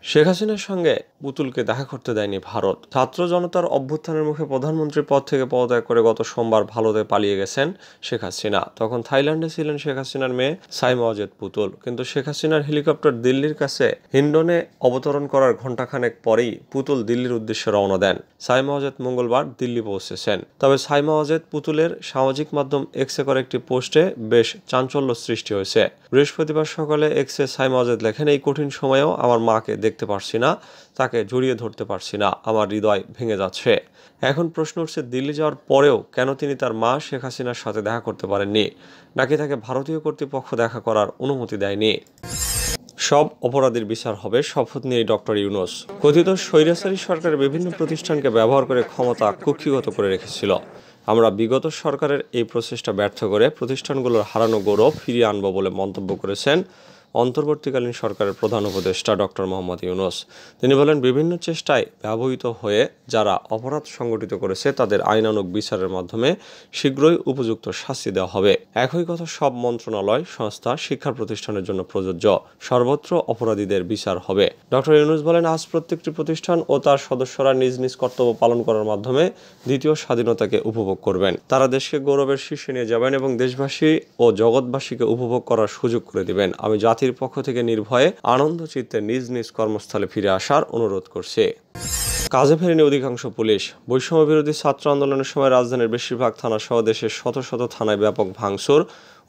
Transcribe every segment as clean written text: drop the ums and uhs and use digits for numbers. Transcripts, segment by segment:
শেখ হাসিনার সঙ্গে পুতুলকে দেখা করতে দেয়নি ভারত। ছাত্র জনতার অভ্যুত্থানের মুখে প্রধানমন্ত্রীর পদ থেকে পদত্যাগ করে গত সোমবার ভারতে পালিয়ে গেছেন শেখ হাসিনা। তখন থাইল্যান্ডে ছিলেন শেখ হাসিনার মেয়ে সাইমা ওয়াজেদ পুতুল। কিন্তু শেখ হাসিনার হেলিকপ্টার দিল্লির কাছে হিন্ডনে অবতরণ করার ঘণ্টাখানেক পরেই পুতুল দিল্লির উদ্দেশ্যে রওনা দেন। সাইমা ওয়াজেদ মঙ্গলবার দিল্লি পৌঁছেছেন। তবে সাইমা ওয়াজেদ পুতুলের সামাজিক মাধ্যম এক্সে করা একটি পোস্টে বেশ চাঞ্চল্য সৃষ্টি হয়েছে। বৃহস্পতিবার সকালে এক্সে সাইমা ওয়াজেদ লেখেন, এই কঠিন সময়েও আমার মাকে দেখতে পারছি না, তাকে জড়িয়ে ধরতে পারছি না, আমার হৃদয় ভেঙে যাচ্ছে। এখন প্রশ্ন উঠছে, দিল্লি যাওয়ার পরেও কেন তিনি তার মা শেখ হাসিনার সাথে দেখা করতে পারেননি, নাকি তাকে ভারতীয় কর্তৃপক্ষ দেখা করার অনুমতি দেয়নি? সব অপরাধীর বিচার হবে, শপথ নিয়ে ডক্টর ইউনূস। কথিত স্বৈরাচারী সরকারের বিভিন্ন প্রতিষ্ঠানকে ব্যবহার করে ক্ষমতা কুক্ষিগত করে রেখেছিল। আমরা বিগত সরকারের এই প্রচেষ্টা ব্যর্থ করে প্রতিষ্ঠানগুলোর হারানো গৌরব ফিরিয়ে আনব বলে মন্তব্য করেছেন অন্তর্বর্তীকালীন সরকারের প্রধান উপদেষ্টা ডক্টর মোহাম্মদ ইউনূস। তিনি বলেন, বিভিন্ন চেষ্টায় ব্যবহৃত হয়ে যারা অপরাধ সংগঠিত করেছে তাদের আইনানুগ বিচারের মাধ্যমে শীঘ্রই উপযুক্ত শাস্তি দেওয়া হবে। একই কথা সব মন্ত্রণালয়, সংস্থা, শিক্ষা প্রতিষ্ঠানের জন্য প্রযোজ্য। সর্বত্র অপরাধীদের বিচার হবে। ডক্টর ইউনূস বলেন, আজ প্রত্যেকটি প্রতিষ্ঠান ও তার সদস্যরা নিজ নিজ কর্তব্য পালন করার মাধ্যমে দ্বিতীয় স্বাধীনতাকে উপভোগ করবেন। তারা দেশকে গৌরবের শীর্ষে নিয়ে যাবেন এবং দেশবাসী ও জগৎবাসীকে উপভোগ করার সুযোগ করে দিবেন। আমি জাতির পক্ষ থেকে নির্ভয়ে আনন্দ চিত্তে নিজ নিজ কর্মস্থলে ফিরে আসার অনুরোধ করছি। কাজে ফেরেনি অধিকাংশ পুলিশ। বৈষম্য বিরোধী ছাত্র আন্দোলনের সময় রাজধানীর বেশিরভাগ থানা সহ দেশের শত শত থানায় ব্যাপক ভাঙচুর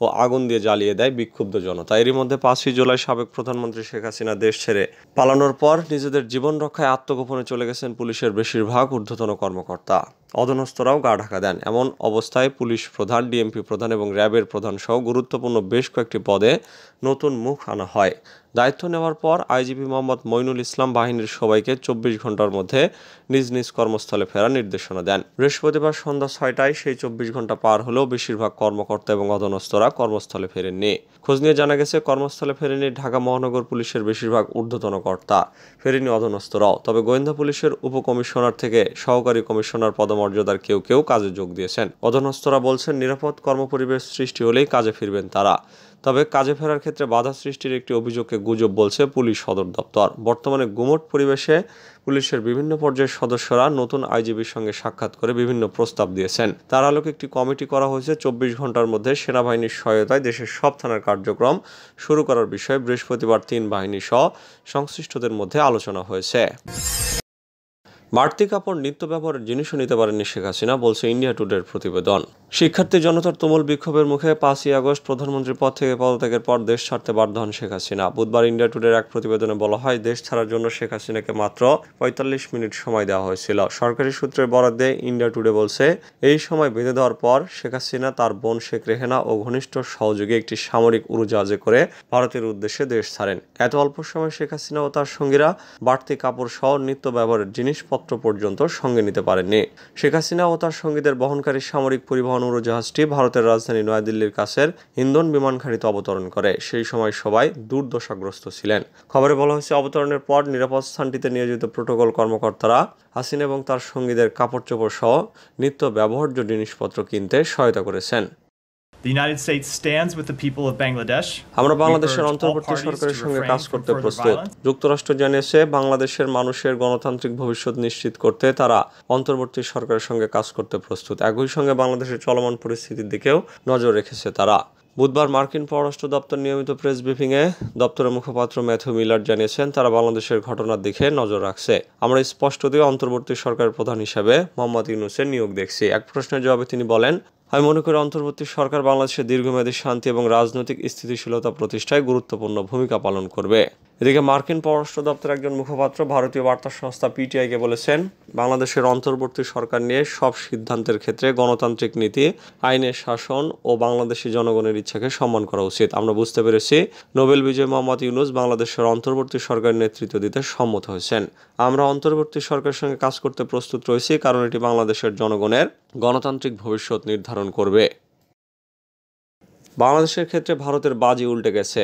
ও আগুন দিয়ে জ্বালিয়ে দেয় বিক্ষুব্ধ জনতা। এরই মধ্যে 5ই জুলাই সাবেক প্রধানমন্ত্রী শেখ হাসিনা দেশ ছেড়ে পালানোর পর নিজেদের জীবন রক্ষায় আত্মগোপনে চলে গেছেন পুলিশের বেশিরভাগ ঊর্ধ্বতন কর্মকর্তা। অধস্তনরাও গা ঢাকা দেন। এমন অবস্থায় পুলিশ প্রধান, ডিএমপি প্রধান এবং র্যাবের প্রধান সহ গুরুত্বপূর্ণ বেশ কয়েকটি পদে নতুন মুখ আনা হয়। দায়িত্ব নেওয়ার পর আইজিপি মোহাম্মদ মইনুল ইসলাম বাহিনীর সবাইকে 24 ঘন্টার মধ্যে নিজ নিজ কর্মস্থলে ফেরার নির্দেশনা দেন। বৃহস্পতিবার সন্ধ্যা 6টায় সেই 24 ঘন্টা পার হলেও বেশিরভাগ কর্মকর্তা এবং অধস্তনরা কর্মস্থলে ফেরেননি। খোঁজ নিয়ে জানা গেছে, কর্মস্থলে ফেরেনি ঢাকা মহানগর পুলিশের বেশিরভাগ ঊর্ধ্বতন কর্তা, ফেরেনি অধস্তরাও। তবে গোয়েন্দা পুলিশের উপকমিশনার থেকে সহকারী কমিশনার পদমর্যাদার কেউ কেউ কাজে যোগ দিয়েছেন। অধস্তরা বলছেন, নিরাপদ কর্মপরিবেশ সৃষ্টি হলেই কাজে ফিরবেন তারা। তবে কাজে ফেরার ক্ষেত্রে বাধা সৃষ্টির একটি অভিযোগকে গুজব বলছে পুলিশ সদর দপ্তর। বর্তমানে গুমোট পরিবেশে পুলিশের বিভিন্ন পর্যায়ের সদস্যরা নতুন আইজিবির সঙ্গে সাক্ষাৎ করে বিভিন্ন প্রস্তাব দিয়েছেন। তার আলোকে একটি কমিটি করা হয়েছে। 24 ঘন্টার মধ্যে সেনাবাহিনীর সহায়তায় দেশের সব থানার কার্যক্রম শুরু করার বিষয়ে বৃহস্পতিবার 3 বাহিনী সহ সংশ্লিষ্টদের মধ্যে আলোচনা হয়েছে। বাড়তি কাপড় নিত্য ব্যবহারের জিনিসও নিতে পারেননি শেখ হাসিনা, বলছে ইন্ডিয়া টুডের প্রতিবেদন। শিক্ষার্থী জনতার তুমুল বিক্ষোভের মুখে 5ই আগস্ট প্রধানমন্ত্রীর পদ থেকে পদত্যাগের পর দেশ ছাড়তে বাধ্য হন শেখ হাসিনা। বুধবার ইন্ডিয়া টুডের এক প্রতিবেদনে বলা হয়, দেশ ছাড়ার জন্য শেখ হাসিনাকে মাত্র 45 মিনিট সময় দেওয়া হয়েছিল। সরকারি সূত্রের বরাদ্দে ইন্ডিয়া টুডে বলছে, এই সময় বেঁধে দেওয়ার পর শেখ হাসিনা তার বোন শেখ রেহেনা ও ঘনিষ্ঠ সহযোগী একটি সামরিক উড়োজাহাজে করে ভারতের উদ্দেশ্যে দেশ ছাড়েন। এত অল্প সময় শেখ হাসিনা ও তার সঙ্গীরা বাড়তি কাপড় সহ নিত্য ব্যবহারের জিনিসপত্র পর্যন্ত সঙ্গে নিতে পারেননি। শেখ হাসিনা ও তার সঙ্গীদের বহনকারী সামরিক পরিবহন উড়োজাহাজটি ভারতের রাজধানী নয়াদিল্লির কাছের হিন্দন বিমানঘাঁটিতে অবতরণ করে। সেই সময় সবাই দুর্দশাগ্রস্ত ছিলেন। খবরে বলা হয়েছে, অবতরণের পর নিরাপদ স্থানটিতে নিয়োজিত প্রোটোকল কর্মকর্তারা হাসিনা এবং তার সঙ্গীদের কাপড় চোপড় সহ নিত্য ব্যবহার্য জিনিসপত্র কিনতে সহায়তা করেছেন। আমরা বাংলাদেশের অন্তর্বর্তী সরকারের সঙ্গে কাজ করতে প্রস্তুত। যুক্তরাষ্ট্র জানিয়েছে, বাংলাদেশের মানুষের গণতান্ত্রিক ভবিষ্যৎ নিশ্চিত করতে তারা অন্তর্বর্তী সরকারের সঙ্গে কাজ করতে প্রস্তুত। একই সঙ্গে বাংলাদেশের চলমান পরিস্থিতির দিকেও নজর রেখেছে তারা। বুধবার মার্কিন পররাষ্ট্র দপ্তর নিয়মিত প্রেস ব্রিফিংয়ে দপ্তরের মুখপাত্র ম্যাথিউ মিলার জানিয়েছেন, তারা বাংলাদেশের ঘটনার দিকে নজর রাখছে। আমরা স্পষ্ট দিয়ে অন্তর্বর্তী সরকারের প্রধান হিসেবে মোহাম্মদ ইউনূসের নিয়োগ দেখছি। এক প্রশ্নের জবাবে তিনি বলেন, আমি মনে করি অন্তর্বর্তী সরকার বাংলাদেশের দীর্ঘমেয়াদী শান্তি এবং রাজনৈতিক স্থিতিশীলতা প্রতিষ্ঠায় গুরুত্বপূর্ণ ভূমিকা পালন করবে। এদিকে মার্কিন পররাষ্ট্র দপ্তরের একজন মুখপাত্র ভারতীয় বার্তা সংস্থা পিটিআইকে বলেছেন, বাংলাদেশের অন্তর্বর্তী সরকার নিয়ে সব সিদ্ধান্তের ক্ষেত্রে গণতান্ত্রিক নীতি, আইনের শাসন ও বাংলাদেশি জনগণের ইচ্ছাকে সম্মান করা উচিত। আমরা বুঝতে পেরেছি নোবেল বিজয়ী মোহাম্মদ ইউনূস বাংলাদেশের অন্তর্বর্তী সরকারের নেতৃত্ব দিতে সম্মত হয়েছেন। আমরা অন্তর্বর্তী সরকারের সঙ্গে কাজ করতে প্রস্তুত রয়েছি, কারণ এটি বাংলাদেশের জনগণের গণতান্ত্রিক ভবিষ্যৎ নির্ধারণ করবে। বাংলাদেশের ক্ষেত্রে ভারতের বাজি উল্টে গেছে।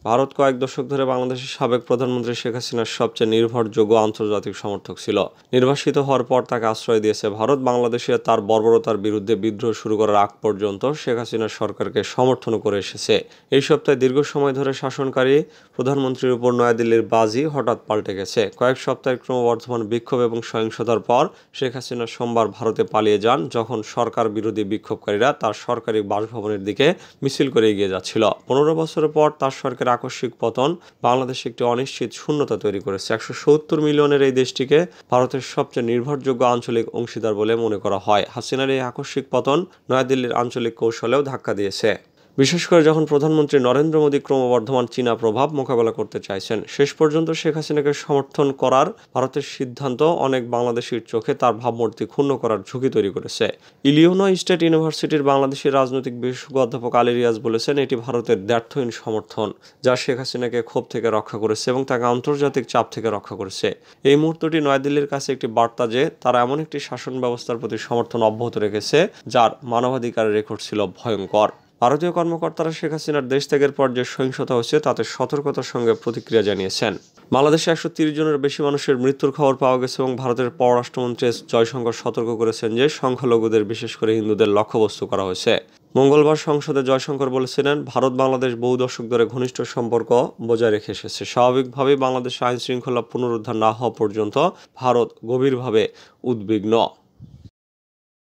ভারত কয়েক দশক ধরে বাংলাদেশের সাবেক প্রধানমন্ত্রী শেখ হাসিনার সবচেয়ে নির্ভরযোগ্য আন্তর্জাতিক সমর্থক ছিল। নির্বাসিত হওয়ার পর তাকে আশ্রয় দিয়েছে ভারত। বাংলাদেশে তার বর্বরতার বিরুদ্ধে বিদ্রোহ শুরু করার আগ পর্যন্ত শেখ হাসিনার সরকারকে সমর্থন করে এসেছে। এই সপ্তাহে দীর্ঘ সময় ধরে শাসনকারী প্রধানমন্ত্রীর উপর নয়াদিল্লির বাজি হঠাৎ পাল্টে গেছে। কয়েক সপ্তাহের ক্রমবর্ধমান বিক্ষোভ এবং সহিংসতার পর শেখ হাসিনা সোমবার ভারতে পালিয়ে যান, যখন সরকার বিরোধী বিক্ষোভকারীরা তার সরকারি বাসভবনের দিকে মিছিল করে এগিয়ে যাচ্ছিল। 15 বছরের পর তার সরকারের আকস্মিক পতন বাংলাদেশে একটি অনিশ্চিত শূন্যতা তৈরি করেছে। 170 মিলিয়নের এই দেশটিকে ভারতের সবচেয়ে নির্ভরযোগ্য আঞ্চলিক অংশীদার বলে মনে করা হয়। হাসিনার এই আকস্মিক পতন নয়াদিল্লির আঞ্চলিক কৌশলেও ধাক্কা দিয়েছে, বিশেষ করে যখন প্রধানমন্ত্রী নরেন্দ্র মোদী ক্রমবর্ধমান চীনা প্রভাব মোকাবেলা করতে চাইছেন। শেষ পর্যন্ত শেখ হাসিনাকে সমর্থন করার ভারতের সিদ্ধান্ত অনেক বাংলাদেশির চোখে তার ভাবমূর্তি ক্ষুণ্ণ করার ঝুঁকি তৈরি করেছে। ইলিনয় স্টেট ইউনিভার্সিটির বাংলাদেশি রাজনৈতিক বিশেষজ্ঞ অধ্যাপক আলী রিয়াজ বলেছেন, এটি ভারতের দ্ব্যর্থহীন সমর্থন, যা শেখ হাসিনাকে ক্ষোভ থেকে রক্ষা করেছে এবং তাকে আন্তর্জাতিক চাপ থেকে রক্ষা করেছে। এই মুহূর্তটি নয়াদিল্লির কাছে একটি বার্তা যে তারা এমন একটি শাসন ব্যবস্থার প্রতি সমর্থন অব্যাহত রেখেছে যার মানবাধিকারের রেকর্ড ছিল ভয়ঙ্কর। ভারতীয় কর্মকর্তারা শেখ হাসিনার দেশ ত্যাগের পর যে সহিংসতা হয়েছে তাতে সতর্কতার সঙ্গে প্রতিক্রিয়া জানিয়েছেন। বাংলাদেশে 130 জনের বেশি মানুষের মৃত্যুর খবর পাওয়া গেছে এবং ভারতের পররাষ্ট্রমন্ত্রী এস জয়শঙ্কর সতর্ক করেছেন যে সংখ্যালঘুদের, বিশেষ করে হিন্দুদের লক্ষ্যবস্তু করা হয়েছে। মঙ্গলবার সংসদে জয়শঙ্কর বলেছিলেন, ভারত বাংলাদেশ বহু দশক ধরে ঘনিষ্ঠ সম্পর্ক বজায় রেখে এসেছে। স্বাভাবিকভাবেই বাংলাদেশে আইন শৃঙ্খলা পুনরুদ্ধার না হওয়া পর্যন্ত ভারত গভীরভাবে উদ্বিগ্ন।